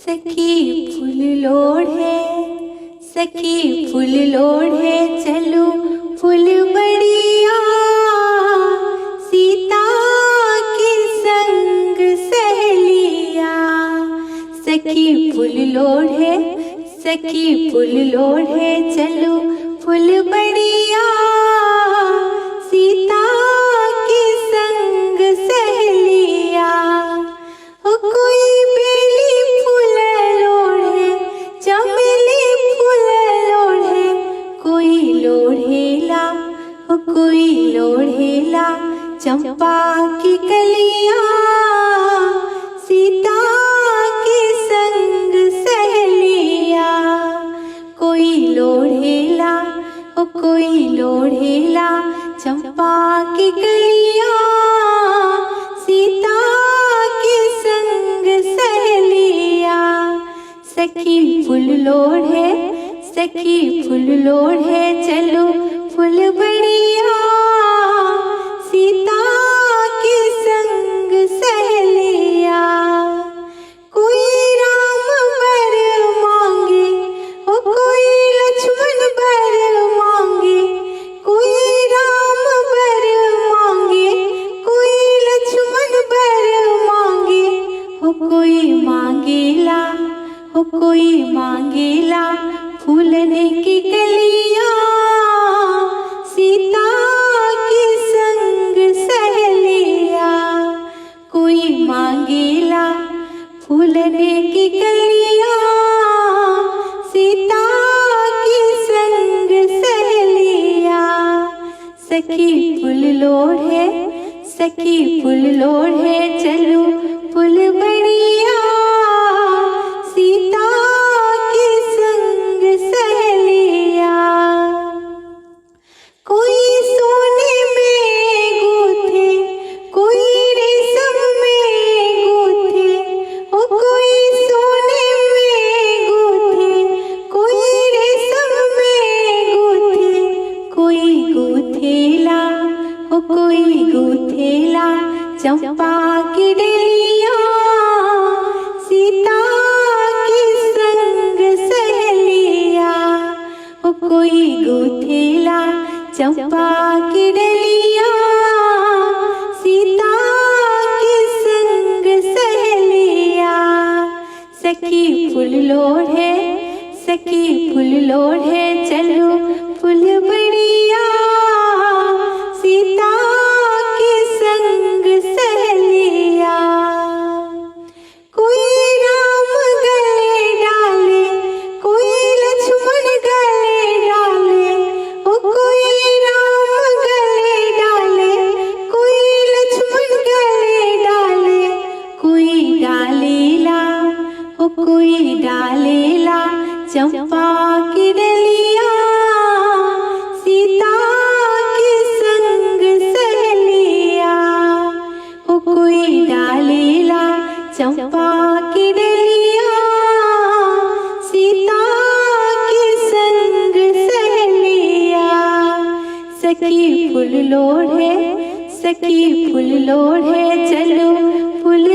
सखी फूल लोढ़े, सखी फूल लोढ़े चलो फूल बढ़िया, सीता के संग सहेलिया। सखी फूल लोढ़े, सखी फूल लोढ़े चलो फूल बढ़िया, सीता के संग सहेलिया। ओ कोई बेली फूल लोढ़े, चमेली फूल लोढ़े, कोई लोढ़ेला, ओ कोई लोढ़ेला चंपा की कलियां, सीता के संग सहेलिया। कोई लोढ़ेला, ओ कोई लोढ़ेला चंपा की कलियां, सीता के संग सहेलिया। सखी फूल लोढ़े, सखी फूल लोढ़े चलो फूल बढ़िया, सीता के संग सहेलिया। कोई राम बर मांगे, ओ कोई लक्ष्मण बर मांगे, कोई राम बर मांगे, कोई लक्ष्मण बर मांगे, ओ कोई मांगेला, ओ कोई मांगेला फूलने की कलियां, सीता के संग सहेलिया। कोई मांगेला फूलने की कलियां, सीता के संग सहेलिया। सखी फूल लोढ़े, सखी फूल लोढ़े चलो फूल बढ़िया, सीता के संग सहेलिया। कोई सोने में गूथे, कोई रेशम में गूथे, ओ कोई सोने में गूथे, कोई रेशम में गूथे, कोई गूथेला, ओ कोई गूथेला चंपा की डलियां, सीता के संग सहेलिया। ओ कोई गूथेला चंपा की डलियां, सीता के संग सहेलिया। सखी फूल लोढ़े, सखी फूल लोढ़े चलो फूल बढ़िया, सीता के संग सहेलिया। कोई राम गले डाले, कोई लक्ष्मण गले डाले, ओ कोई राम गले डाले, कोई लक्ष्मण गले डाले, कोई डालेला, ओ कोई डालेला चंपा की डलियां, सीता के संग सहेलिया। ओ कोई डालेला चंपा की डलियां, सीता के संग सहेलिया। सखी फूल लोढ़े, सखी फूल लोढ़े चलो फूल